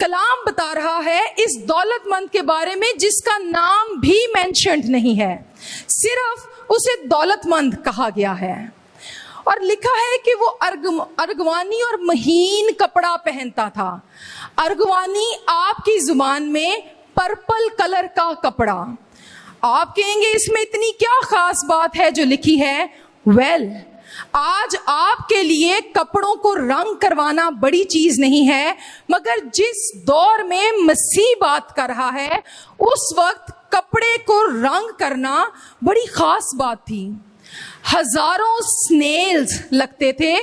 کلام بتا رہا ہے اس دولت مند کے بارے میں جس کا نام بھی مینشنڈ نہیں ہے، صرف اسے دولت مند کہا گیا ہے، اور لکھا ہے کہ وہ ارغوانی اور مہین کپڑا پہنتا تھا۔ ارغوانی آپ کی زبان میں پرپل کلر کا کپڑا۔ آپ کہیں گے اس میں اتنی کیا خاص بات ہے جو لکھی ہے؟ آج آپ کے لیے کپڑوں کو رنگ کروانا بڑی چیز نہیں ہے، مگر جس دور میں مسیح بات کر رہا ہے اس وقت کپڑے کو رنگ کرنا بڑی خاص بات تھی۔ ہزاروں سنیلز لگتے تھے،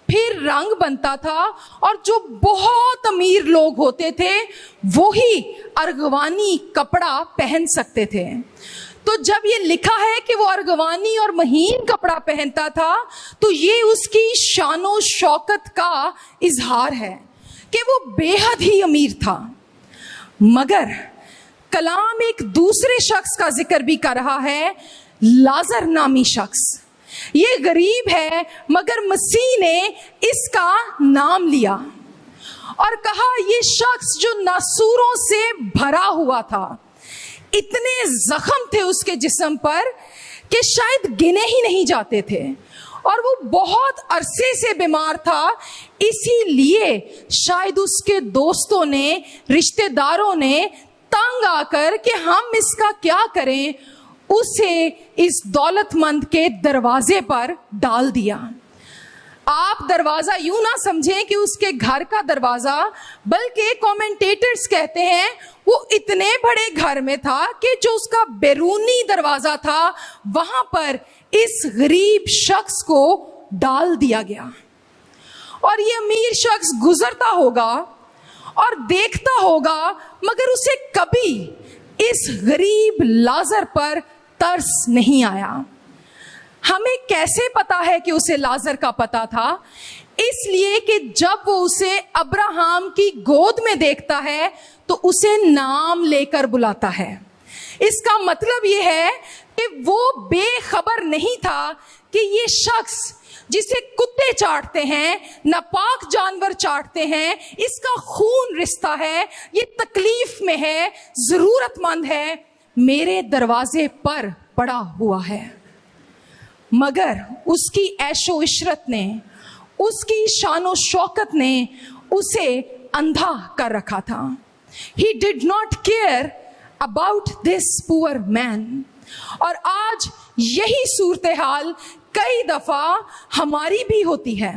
پھر رنگ بنتا تھا، اور جو بہت امیر لوگ ہوتے تھے وہی ارغوانی کپڑا پہن سکتے تھے۔ تو جب یہ لکھا ہے کہ وہ ارغوانی اور مہین کپڑا پہنتا تھا تو یہ اس کی شان و شوکت کا اظہار ہے کہ وہ بے حد ہی امیر تھا۔ مگر کلام ایک دوسرے شخص کا ذکر بھی کر رہا ہے، لازر نامی شخص۔ یہ غریب ہے مگر مسیح نے اس کا نام لیا اور کہا یہ شخص جو ناسوروں سے بھرا ہوا تھا، اتنے زخم تھے اس کے جسم پر کہ شاید گنے ہی نہیں جاتے تھے، اور وہ بہت عرصے سے بیمار تھا، اسی لیے شاید اس کے دوستوں نے، رشتہ داروں نے تنگ آ کر کہ ہم اس کا کیا کریں، اسے اس دولت مند کے دروازے پر ڈال دیا۔ آپ دروازہ یوں نہ سمجھیں کہ اس کے گھر کا دروازہ، بلکہ کومنٹیٹرز کہتے ہیں وہ اتنے بڑے گھر میں تھا کہ جو اس کا بیرونی دروازہ تھا وہاں پر اس غریب شخص کو ڈال دیا گیا، اور یہ امیر شخص گزرتا ہوگا اور دیکھتا ہوگا، مگر اسے کبھی اس غریب لازر پر ترس نہیں آیا۔ ہمیں کیسے پتا ہے کہ اسے لازر کا پتا تھا؟ اس لیے کہ جب وہ اسے ابراہیم کی گود میں دیکھتا ہے تو اسے نام لے کر بلاتا ہے۔ اس کا مطلب یہ ہے کہ وہ بے خبر نہیں تھا کہ یہ شخص جسے کتے چاٹتے ہیں، ناپاک جانور چاٹتے ہیں، اس کا خون رستا ہے، یہ تکلیف میں ہے، ضرورت مند ہے، میرے دروازے پر پڑا ہوا ہے۔ مگر اس کی عیش و عشرت نے، اس کی شان و شوکت نے اسے اندھا کر رکھا تھا۔ He did not care about this poor man۔ اور آج یہی صورتحال کئی دفعہ ہماری بھی ہوتی ہے۔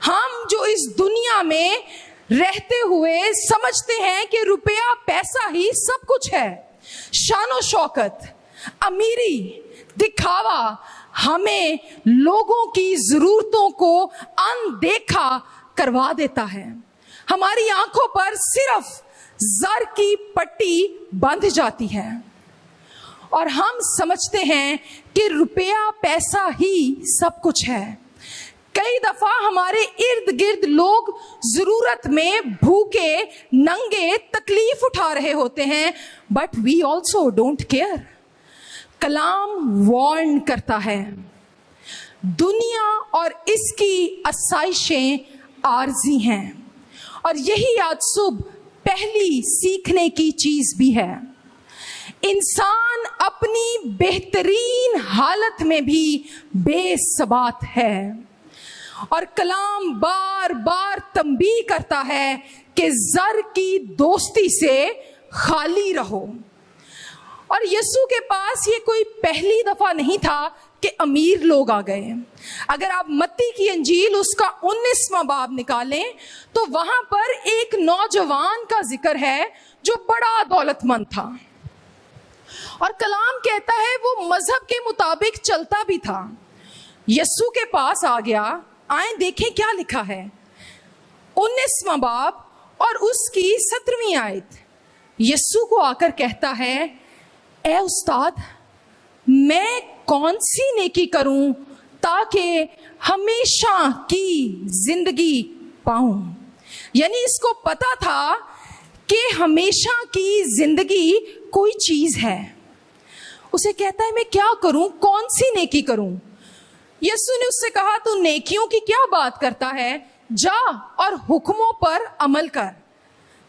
ہم جو اس دنیا میں رہتے ہوئے سمجھتے ہیں کہ روپیہ پیسہ ہی سب کچھ ہے، شان و شوکت، امیری، دکھاوا ہمیں لوگوں کی ضرورتوں کو اندیکھا کروا دیتا ہے۔ ہماری آنکھوں پر صرف زر کی پٹی بندھ جاتی ہے اور ہم سمجھتے ہیں کہ روپیہ پیسہ ہی سب کچھ ہے۔ کئی دفعہ ہمارے ارد گرد لوگ ضرورت میں بھوکے ننگے تکلیف اٹھا رہے ہوتے ہیں، but we also don't care. کلام وارن کرتا ہے، دنیا اور اس کی آسائشیں عارضی ہیں، اور یہی آج صبح پہلی سیکھنے کی چیز بھی ہے۔ انسان اپنی بہترین حالت میں بھی بے ثبات ہے، اور کلام بار بار تنبیہ کرتا ہے کہ زر کی دوستی سے خالی رہو۔ اور یسوع کے پاس یہ کوئی پہلی دفعہ نہیں تھا کہ امیر لوگ آ گئے۔ اگر آپ متی کی انجیل اس کا 19واں باب نکالیں تو وہاں پر ایک نوجوان کا ذکر ہے جو بڑا دولت مند تھا، اور کلام کہتا ہے وہ مذہب کے مطابق چلتا بھی تھا۔ یسوع کے پاس آ گیا، آئیں دیکھیں کیا لکھا ہے 19واں باب اور اس کی 17ویں آیت۔ یسوع کو آ کر کہتا ہے، اے استاد، میں کون سی نیکی کروں تاکہ ہمیشہ کی زندگی پاؤں؟ یعنی اس کو پتا تھا کہ ہمیشہ کی زندگی کوئی چیز ہے۔ اسے کہتا ہے میں کیا کروں، کون سی نیکی کروں؟ یسوع نے اس سے کہا تو نیکیوں کی کیا بات کرتا ہے، جا اور حکموں پر عمل کر۔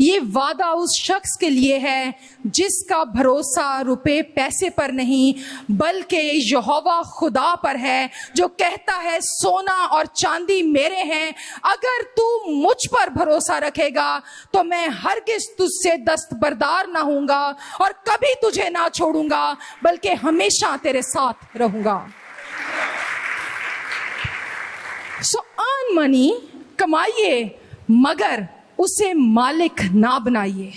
یہ وعدہ اس شخص کے لیے ہے جس کا بھروسہ روپے پیسے پر نہیں بلکہ یہوہ خدا پر ہے، جو کہتا ہے سونا اور چاندی میرے ہیں، اگر تو مجھ پر بھروسہ رکھے گا تو میں ہرگز تجھ سے دستبردار نہ ہوں گا اور کبھی تجھے نہ چھوڑوں گا بلکہ ہمیشہ تیرے ساتھ رہوں گا۔ So earn money، کمائیے، مگر اسے مالک نہ بنائیے،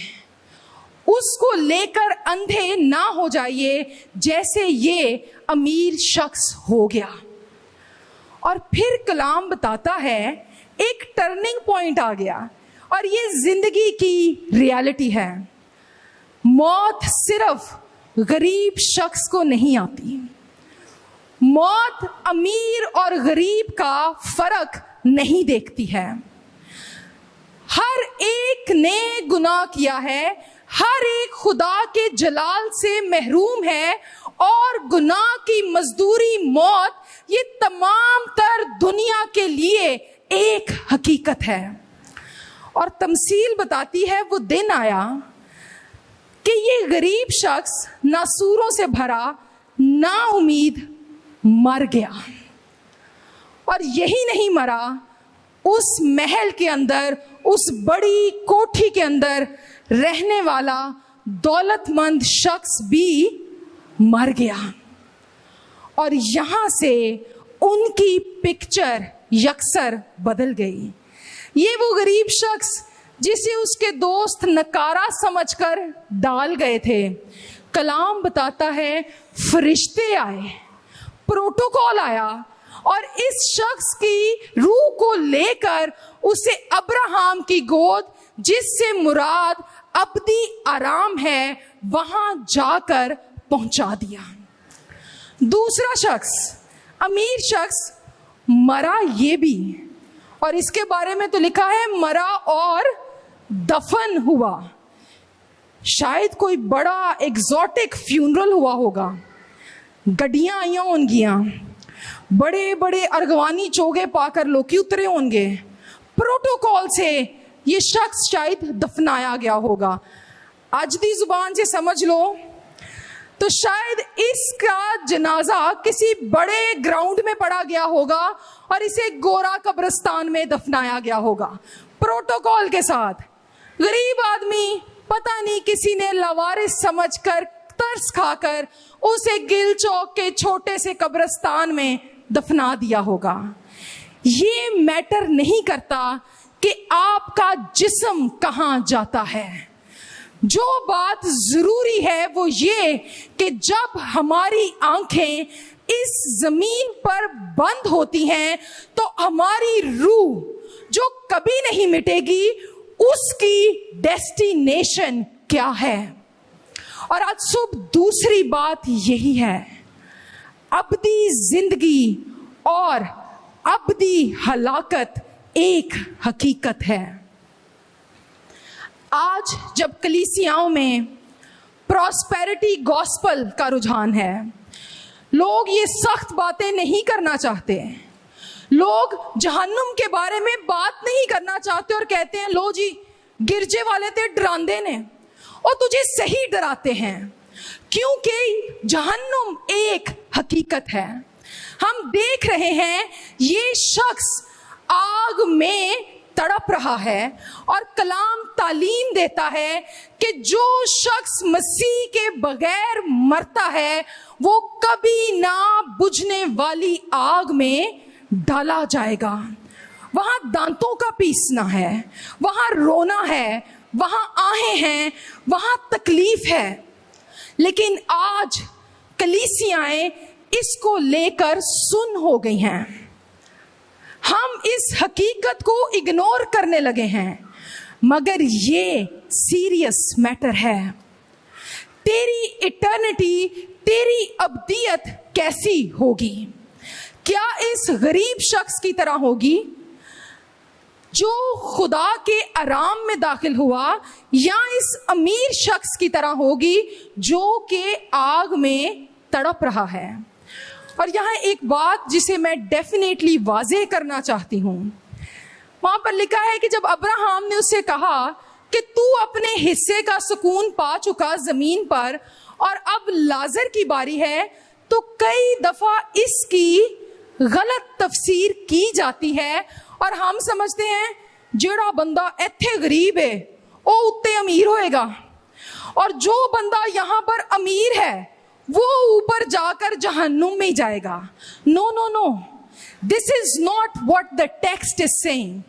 اس کو لے کر اندھے نہ ہو جائیے جیسے یہ امیر شخص ہو گیا۔ اور پھر کلام بتاتا ہے ایک ٹرننگ پوائنٹ آ گیا، اور یہ زندگی کی ریالٹی ہے۔ موت صرف غریب شخص کو نہیں آتی، موت امیر اور غریب کا فرق نہیں دیکھتی ہے۔ ہر ایک نے گناہ کیا ہے، ہر ایک خدا کے جلال سے محروم ہے، اور گناہ کی مزدوری موت یہ تمام تر دنیا کے لیے ایک حقیقت ہے۔ اور تمثیل بتاتی ہے وہ دن آیا کہ یہ غریب شخص ناسوروں سے بھرا نا امید مر گیا، اور یہی نہیں مرا، اس محل کے اندر، اس بڑی کوٹھی کے اندر رہنے والا دولت مند شخص بھی مر گیا، اور یہاں سے ان کی پکچر یکسر بدل گئی۔ یہ وہ غریب شخص جسے اس کے دوست نکارا سمجھ کر ڈال گئے تھے، کلام بتاتا ہے فرشتے آئے، پروٹوکول آیا، اور اس شخص کی روح کو لے کر اسے ابراہام کی گود، جس سے مراد ابدی آرام ہے، وہاں جا کر پہنچا دیا۔ دوسرا شخص، امیر شخص، مرا یہ بھی، اور اس کے بارے میں تو لکھا ہے مرا اور دفن ہوا۔ شاید کوئی بڑا ایگزوٹک فیونرل ہوا ہوگا، گڈیاں آئیاں ہوں گیاں، بڑے بڑے ارغوانی چوگے پا کر لوکی اترے ہوں گے، پروٹوکول سے یہ شخص شاید دفنایا گیا ہوگا۔ آج دی زبان سے سمجھ لو تو شاید اس کا جنازہ کسی بڑے گراؤنڈ میں پڑا گیا ہوگا اور اسے گورا قبرستان میں دفنایا گیا ہوگا پروٹوکول کے ساتھ۔ غریب آدمی پتہ نہیں کسی نے لاوارث سمجھ کر ترس کھا کر اسے گل چوک کے چھوٹے سے قبرستان میں دفنا دیا ہوگا۔ یہ میٹر نہیں کرتا کہ آپ کا جسم کہاں جاتا ہے، جو بات ضروری ہے وہ یہ کہ جب ہماری آنکھیں اس زمین پر بند ہوتی ہیں تو ہماری روح جو کبھی نہیں مٹے گی، اس کی ڈیسٹینیشن کیا ہے۔ اور آج صبح دوسری بات یہی ہے، ابدی زندگی اور ابدی ہلاکت ایک حقیقت ہے۔ آج جب کلیسیاؤں میں پراسپیرٹی گاسپل کا رجحان ہے، لوگ یہ سخت باتیں نہیں کرنا چاہتے، لوگ جہنم کے بارے میں بات نہیں کرنا چاہتے اور کہتے ہیں لو جی گرجے والے تے ڈراندے نے اور تجھے صحیح ڈراتے ہیں، کیونکہ جہنم ایک حقیقت ہے۔ ہم دیکھ رہے ہیں یہ شخص آگ میں تڑپ رہا ہے، اور کلام تعلیم دیتا ہے کہ جو شخص مسیح کے بغیر مرتا ہے وہ کبھی نہ بجھنے والی آگ میں ڈالا جائے گا۔ وہاں دانتوں کا پیسنا ہے، وہاں رونا ہے، وہاں آہیں ہیں، وہاں تکلیف ہے۔ لیکن آج کلیسیائیں اس کو لے کر سن ہو گئی ہیں، ہم اس حقیقت کو اگنور کرنے لگے ہیں، مگر یہ سیریس میٹر ہے۔ تیری ایٹرنٹی، تیری ابدیت کیسی ہوگی؟ کیا اس غریب شخص کی طرح ہوگی جو خدا کے آرام میں داخل ہوا، یا اس امیر شخص کی طرح ہوگی جو کہ آگ میں تڑپ رہا ہے؟ اور یہاں ایک بات جسے میں ڈیفینیٹلی واضح کرنا چاہتی ہوں، وہاں پر لکھا ہے کہ جب ابراہام نے اس سے کہا کہ تو اپنے حصے کا سکون پا چکا زمین پر اور اب لازر کی باری ہے، تو کئی دفعہ اس کی غلط تفسیر کی جاتی ہے اور ہم سمجھتے ہیں جیڑا بندہ ایتھے غریب ہے وہ اتے امیر ہوئے گا، اور جو بندہ یہاں پر امیر ہے وہ اوپر جا کر جہنم میں جائے گا۔ No no no, this is not what the text is seeing.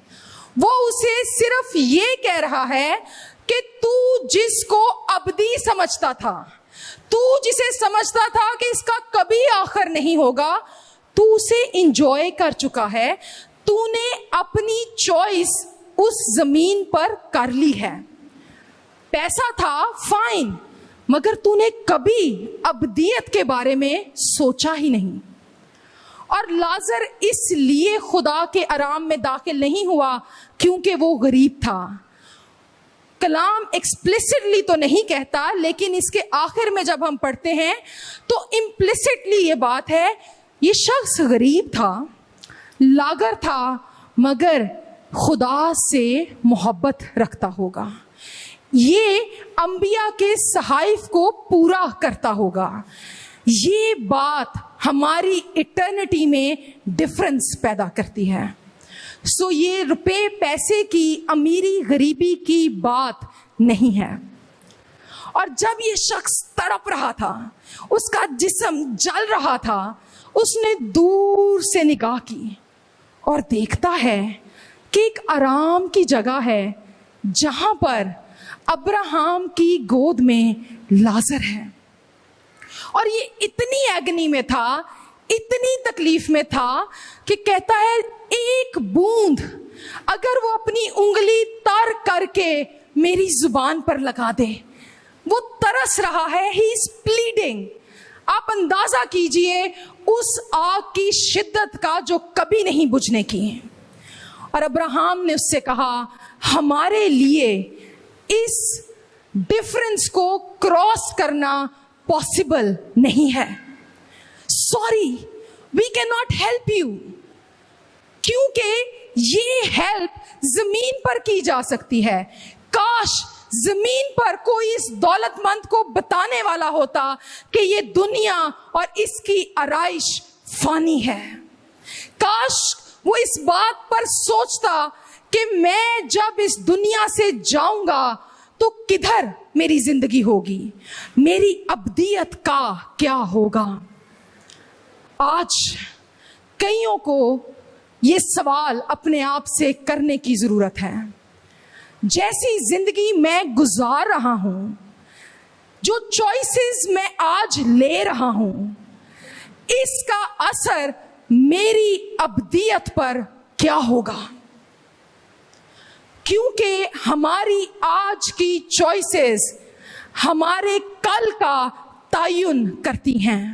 وہ اسے صرف یہ کہہ رہا ہے کہ تو جس کو ابدی سمجھتا تھا، تو جسے سمجھتا تھا کہ اس کا کبھی آخر نہیں ہوگا، تو اسے انجوائے کر چکا ہے، تو نے اپنی چوائس اس زمین پر کر لی ہے۔ پیسہ تھا فائن، مگر تو نے کبھی ابدیت کے بارے میں سوچا ہی نہیں۔ اور لازر اس لیے خدا کے آرام میں داخل نہیں ہوا کیونکہ وہ غریب تھا۔ کلام ایکسپلیسٹلی تو نہیں کہتا، لیکن اس کے آخر میں جب ہم پڑھتے ہیں تو امپلیسٹلی یہ بات ہے، یہ شخص غریب تھا، لاغر تھا، مگر خدا سے محبت رکھتا ہوگا، یہ انبیاء کے صحائف کو پورا کرتا ہوگا۔ یہ بات ہماری ایٹرنٹی میں ڈفرنس پیدا کرتی ہے۔ سو یہ روپے پیسے کی، امیری غریبی کی بات نہیں ہے۔ اور جب یہ شخص تڑپ رہا تھا، اس کا جسم جل رہا تھا، اس نے دور سے نگاہ کی اور دیکھتا ہے کہ ایک آرام کی جگہ ہے جہاں پر ابراہم کی گود میں لازر ہے۔ اور یہ اتنی ایگنی میں تھا، اتنی تکلیف میں تھا کہ کہتا ہے ایک بوند اگر وہ اپنی انگلی تر کر کے میری زبان پر لگا دے۔ وہ ترس رہا ہے، ہی از پلیڈنگ۔ آپ اندازہ کیجئے اس آگ کی شدت کا جو کبھی نہیں بجھنے کی۔ اور ابراہم نے اس سے کہا ہمارے لیے اس ڈفرنس کو کراس کرنا پاسبل نہیں ہے۔ Sorry, we can not help you, کیونکہ یہ ہیلپ زمین پر کی جا سکتی ہے۔ کاش زمین پر کوئی اس دولت مند کو بتانے والا ہوتا کہ یہ دنیا اور اس کی آرائش فانی ہے۔ کاش وہ اس بات پر سوچتا کہ میں جب اس دنیا سے جاؤں گا تو کدھر میری زندگی ہوگی، میری ابدیت کا کیا ہوگا۔ آج کئیوں کو یہ سوال اپنے آپ سے کرنے کی ضرورت ہے۔ جیسی زندگی میں گزار رہا ہوں، جو چوائسز میں آج لے رہا ہوں، اس کا اثر میری ابدیت پر کیا ہوگا؟ کیونکہ ہماری آج کی چوائسز ہمارے کل کا تعین کرتی ہیں۔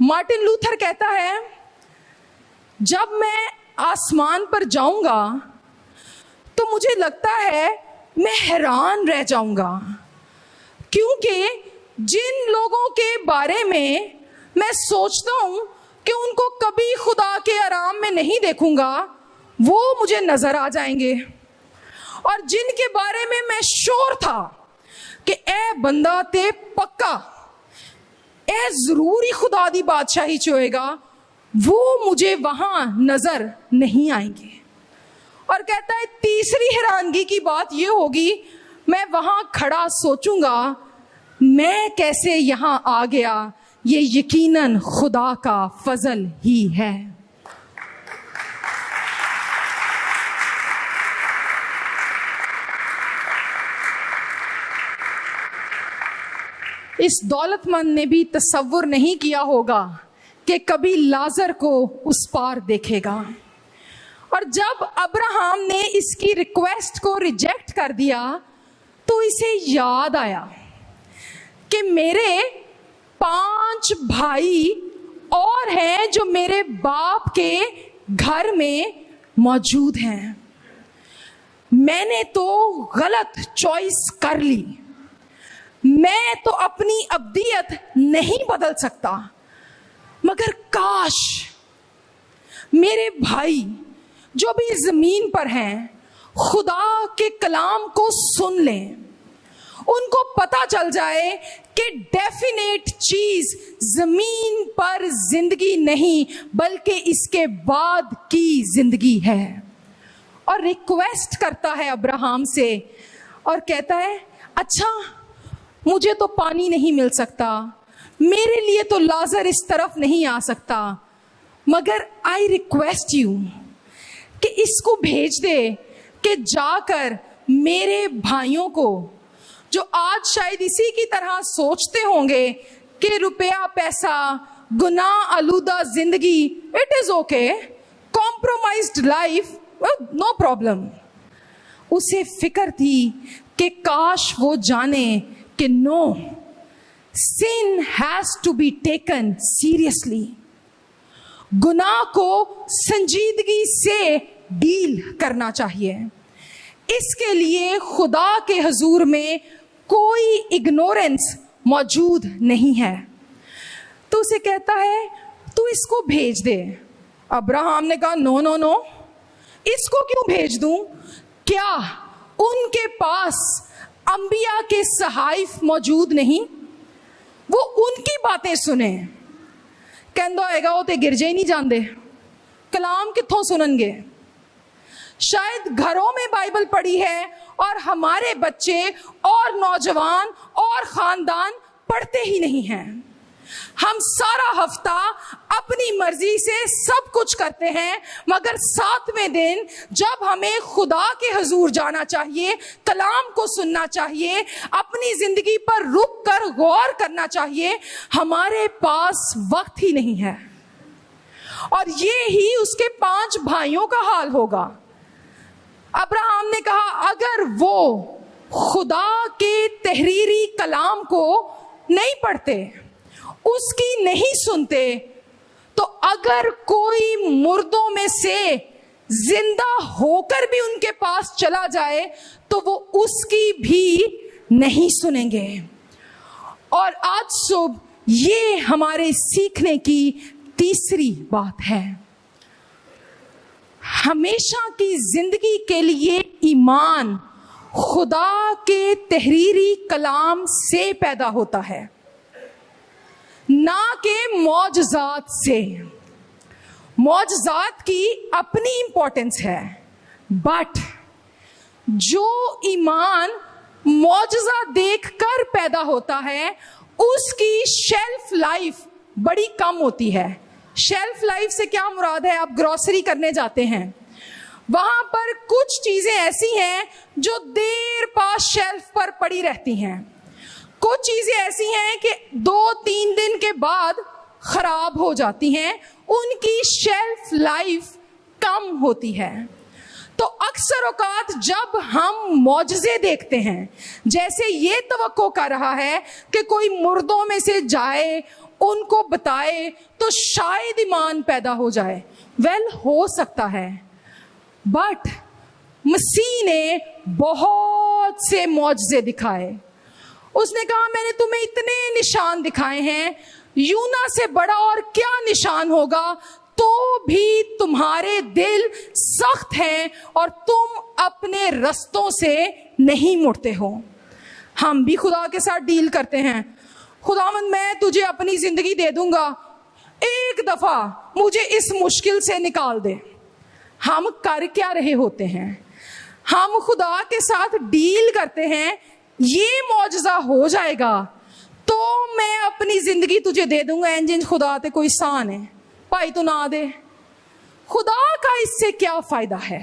مارٹن لوتھر کہتا ہے جب میں آسمان پر جاؤں گا تو مجھے لگتا ہے میں حیران رہ جاؤں گا، کیونکہ جن لوگوں کے بارے میں سوچتا ہوں کہ ان کو کبھی خدا کے آرام میں نہیں دیکھوں گا، وہ مجھے نظر آ جائیں گے، اور جن کے بارے میں شور تھا کہ اے بندہ تے پکا، اے ضروری خدا دی بادشاہی چوئے گا، وہ مجھے وہاں نظر نہیں آئیں گے۔ اور کہتا ہے تیسری حیرانگی کی بات یہ ہوگی، میں وہاں کھڑا سوچوں گا میں کیسے یہاں آ گیا، یہ یقیناً خدا کا فضل ہی ہے۔ اس دولت مند نے بھی تصور نہیں کیا ہوگا کہ کبھی لازر کو اس پار دیکھے گا۔ اور جب ابراہم نے اس کی ریکویسٹ کو ریجیکٹ کر دیا تو اسے یاد آیا کہ میرے 5 بھائی اور ہیں جو میرے باپ کے گھر میں موجود ہیں، میں نے تو غلط چوائس کر لی، میں تو اپنی ابدیت نہیں بدل سکتا، مگر کاش میرے بھائی جو بھی زمین پر ہیں خدا کے کلام کو سن لیں, ان کو پتا چل جائے کہ ڈیفینیٹ چیز زمین پر زندگی نہیں بلکہ اس کے بعد کی زندگی ہے. اور ریکویسٹ کرتا ہے ابراہیم سے اور کہتا ہے اچھا مجھے تو پانی نہیں مل سکتا, میرے لیے تو لازر اس طرف نہیں آ سکتا, مگر آئی ریکویسٹ یو کہ اس کو بھیج دے کہ جا کر میرے بھائیوں کو جو آج شاید اسی کی طرح سوچتے ہوں گے کہ روپیہ پیسہ, گناہ آلودہ زندگی, it is okay, compromised life, no problem. اسے فکر تھی کہ کاش وہ جانے کہ نو, sin has to be taken seriously. گناہ کو سنجیدگی سے ڈیل کرنا چاہیے. اس کے لیے خدا کے حضور میں کوئی اگنورنس موجود نہیں ہے. تو اسے کہتا ہے تو اس کو بھیج دے. ابراہیم نے کہا نو نو نو, اس کو کیوں بھیج دوں؟ کیا ان کے پاس انبیاء کے صحائف موجود نہیں؟ وہ ان کی باتیں سنیں. کہندہ ہوئے گا وہ تے گرجے ہی نہیں جاندے, کلام کتھوں سنن گے؟ شاید گھروں میں بائبل پڑھی ہے اور ہمارے بچے اور نوجوان اور خاندان پڑھتے ہی نہیں ہیں. ہم سارا ہفتہ اپنی مرضی سے سب کچھ کرتے ہیں, مگر 7ویں دن جب ہمیں خدا کے حضور جانا چاہیے, کلام کو سننا چاہیے, اپنی زندگی پر رک کر غور کرنا چاہیے, ہمارے پاس وقت ہی نہیں ہے. اور یہی اس کے 5 بھائیوں کا حال ہوگا. ابراہیم نے کہا اگر وہ خدا کے تحریری کلام کو نہیں پڑھتے, اس کی نہیں سنتے, تو اگر کوئی مردوں میں سے زندہ ہو کر بھی ان کے پاس چلا جائے تو وہ اس کی بھی نہیں سنیں گے. اور آج صبح یہ ہمارے سیکھنے کی تیسری بات ہے. ہمیشہ کی زندگی کے لیے ایمان خدا کے تحریری کلام سے پیدا ہوتا ہے, نہ کہ معجزات سے. معجزات کی اپنی امپورٹنس ہے, بٹ جو ایمان معجزہ دیکھ کر پیدا ہوتا ہے اس کی شیلف لائف بڑی کم ہوتی ہے. شیلف لائف سے کیا مراد ہے؟ آپ گروسری کرنے جاتے ہیں, وہاں پر کچھ چیزیں ایسی ہیں جو دیر پاس شیلف پر پڑی رہتی ہیں, کچھ چیزیں ایسی ہیں کہ 2-3 دن کے بعد خراب ہو جاتی ہیں, ان کی شیلف لائف کم ہوتی ہے. تو اکثر اوقات جب ہم معجزے دیکھتے ہیں, جیسے یہ توقع کر رہا ہے کہ کوئی مردوں میں سے جائے, ان کو بتائے, تو شاید ایمان پیدا ہو جائے. ہو سکتا ہے, بٹ مسیح نے بہت سے معجزے دکھائے. اس نے کہا میں نے تمہیں اتنے نشان دکھائے ہیں, یونا سے بڑا اور کیا نشان ہوگا, تو بھی تمہارے دل سخت ہیں اور تم اپنے رستوں سے نہیں مڑتے ہو. ہم بھی خدا کے ساتھ ڈیل کرتے ہیں, خداوند میں تجھے اپنی زندگی دے دوں گا, ایک دفعہ مجھے اس مشکل سے نکال دے. ہم کر کیا رہے ہوتے ہیں؟ ہم خدا کے ساتھ ڈیل کرتے ہیں, یہ معجزہ ہو جائے گا تو میں اپنی زندگی تجھے دے دوں گا. انجن خدا تے کوئی سان ہے بھائی تو نہ دے. خدا کا اس سے کیا فائدہ ہے؟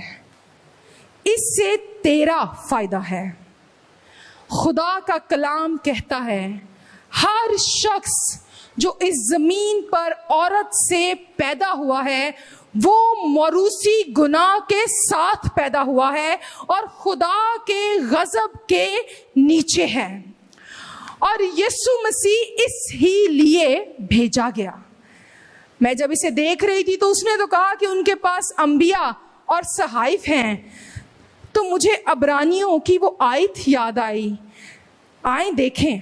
اس سے تیرا فائدہ ہے. خدا کا کلام کہتا ہے ہر شخص جو اس زمین پر عورت سے پیدا ہوا ہے وہ موروثی گناہ کے ساتھ پیدا ہوا ہے اور خدا کے غضب کے نیچے ہے, اور یسوع مسیح اس ہی لیے بھیجا گیا. میں جب اسے دیکھ رہی تھی تو اس نے تو کہا کہ ان کے پاس انبیاء اور صحائف ہیں, تو مجھے عبرانیوں کی وہ آیت یاد آئی. آئیں دیکھیں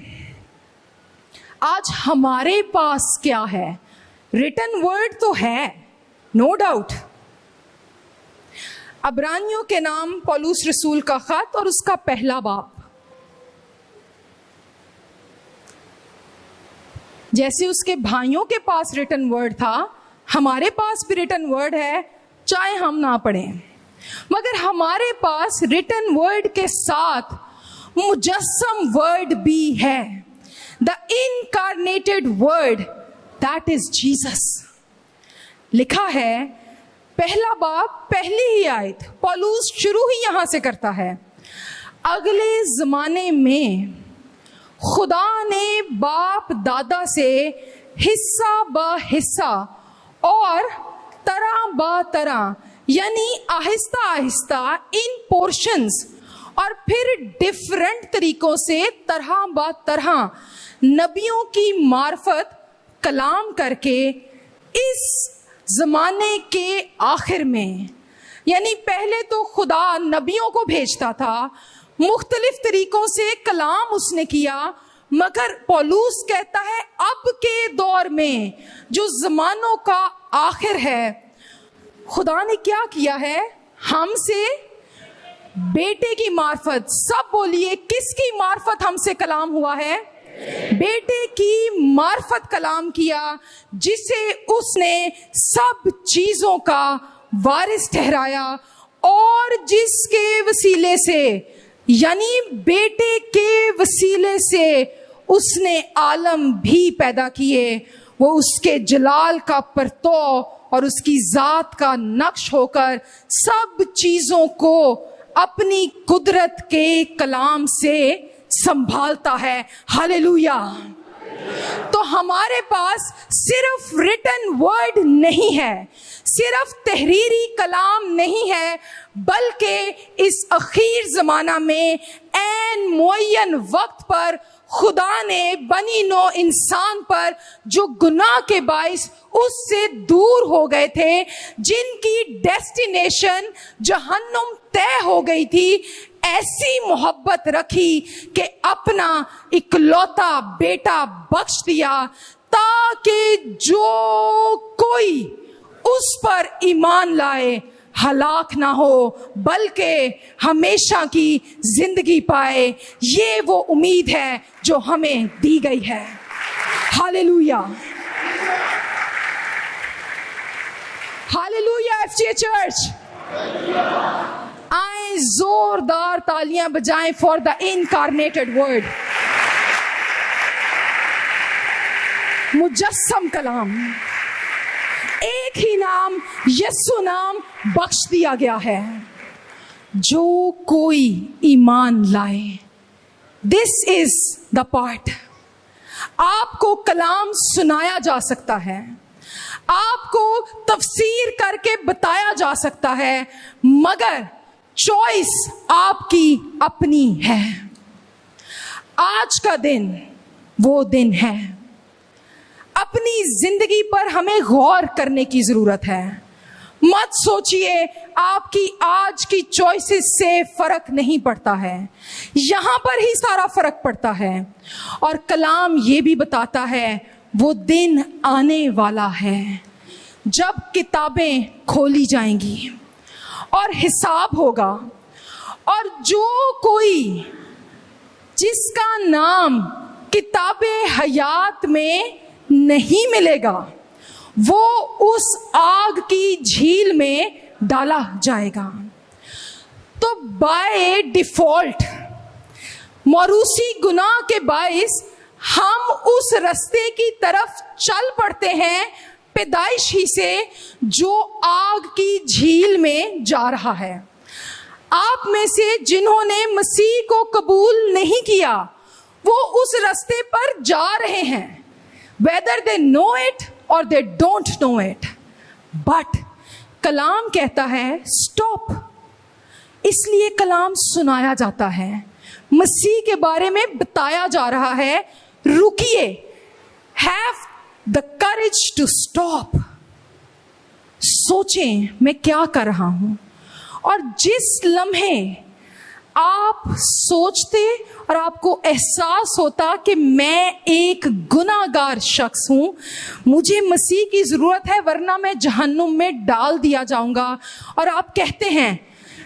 آج ہمارے پاس کیا ہے. ریٹن ورڈ تو ہے, نو ڈاؤٹ. عبرانیوں کے نام پولس رسول کا خط اور اس کا پہلا باب. جیسے اس کے بھائیوں کے پاس ریٹن ورڈ تھا, ہمارے پاس بھی ریٹن ورڈ ہے, چاہے ہم نہ پڑھیں, مگر ہمارے پاس ریٹن ورڈ کے ساتھ مجسم ورڈ بھی ہے. دا incarnated word, that is Jesus. لکھا ہے پہلا باب پہلی ہی آیت, پولس شروع ہی یہاں سے کرتا ہے, اگلے زمانے میں خدا نے باپ دادا سے حصہ با حصہ اور طرح با طرح, یعنی آہستہ آہستہ ان پورشنز اور پھر ڈیفرنٹ طریقوں سے طرح با طرح نبیوں کی معرفت کلام کر کے اس زمانے کے آخر میں, یعنی پہلے تو خدا نبیوں کو بھیجتا تھا, مختلف طریقوں سے کلام اس نے کیا, مگر پولس کہتا ہے اب کے دور میں جو زمانوں کا آخر ہے, خدا نے کیا کیا ہے, ہم سے بیٹے کی معرفت, سب بولیے کس کی معرفت ہم سے کلام ہوا ہے؟ بیٹے کی معرفت کلام کیا, جسے اس نے سب چیزوں کا وارث ٹھہرایا, اور جس کے وسیلے سے, یعنی بیٹے کے وسیلے سے اس نے عالم بھی پیدا کیے, وہ اس کے جلال کا پرتو اور اس کی ذات کا نقش ہو کر سب چیزوں کو اپنی قدرت کے کلام سے سنبھالتا ہے. ہاللویا. تو ہمارے پاس صرف ریٹن ورڈ نہیں ہے, صرف تحریری کلام نہیں ہے, بلکہ اس اخیر زمانہ میں عین معین وقت پر خدا نے بنی نو انسان پر جو گناہ کے باعث اس سے دور ہو گئے تھے, جن کی ڈیسٹینیشن جہنم طے ہو گئی تھی, ایسی محبت رکھی کہ اپنا اکلوتا بیٹا بخش دیا, تاکہ جو کوئی اس پر ایمان لائے ہلاک نہ ہو بلکہ ہمیشہ کی زندگی پائے. یہ وہ امید ہے جو ہمیں دی گئی ہے. Hallelujah, hallelujah. F G church آئیں زوردار تالیاں بجائیں فار دا انکارنیٹڈ ورڈ, مجسم کلام. ایک ہی نام, یسوع نام بخش دیا گیا ہے. جو کوئی ایمان لائے, دس از دا پارٹ. آپ کو کلام سنایا جا سکتا ہے, آپ کو تفسیر کر کے بتایا جا سکتا ہے, مگر چوائس آپ کی اپنی ہے. آج کا دن وہ دن ہے. اپنی زندگی پر ہمیں غور کرنے کی ضرورت ہے. مت سوچئے آپ کی آج کی چوائسز سے فرق نہیں پڑتا ہے, یہاں پر ہی سارا فرق پڑتا ہے. اور کلام یہ بھی بتاتا ہے وہ دن آنے والا ہے جب کتابیں کھولی جائیں گی اور حساب ہوگا, اور جو کوئی جس کا نام کتاب حیات میں نہیں ملے گا وہ اس آگ کی جھیل میں ڈالا جائے گا. تو بائی ڈیفالٹ موروثی گناہ کے باعث ہم اس رستے کی طرف چل پڑتے ہیں پیدائش ہی سے جو آگ کی جھیل میں جا رہا ہے. آپ میں سے جنہوں نے مسیح کو قبول نہیں کیا وہ اس رستے پر جا رہے ہیں, whether they know it or they don't know it. But کلام کہتا ہے stop. اس لیے کلام سنایا جاتا ہے, مسیح کے بارے میں بتایا جا رہا ہے, رکیے. Have the courage to stop. سوچیں میں کیا کر رہا ہوں, اور جس لمحے آپ سوچتے اور آپ کو احساس ہوتا کہ میں ایک گناہگار شخص ہوں, مجھے مسیح کی ضرورت ہے ورنہ میں جہنم میں ڈال دیا جاؤں گا, اور آپ کہتے ہیں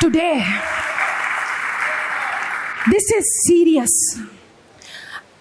Today, this is serious.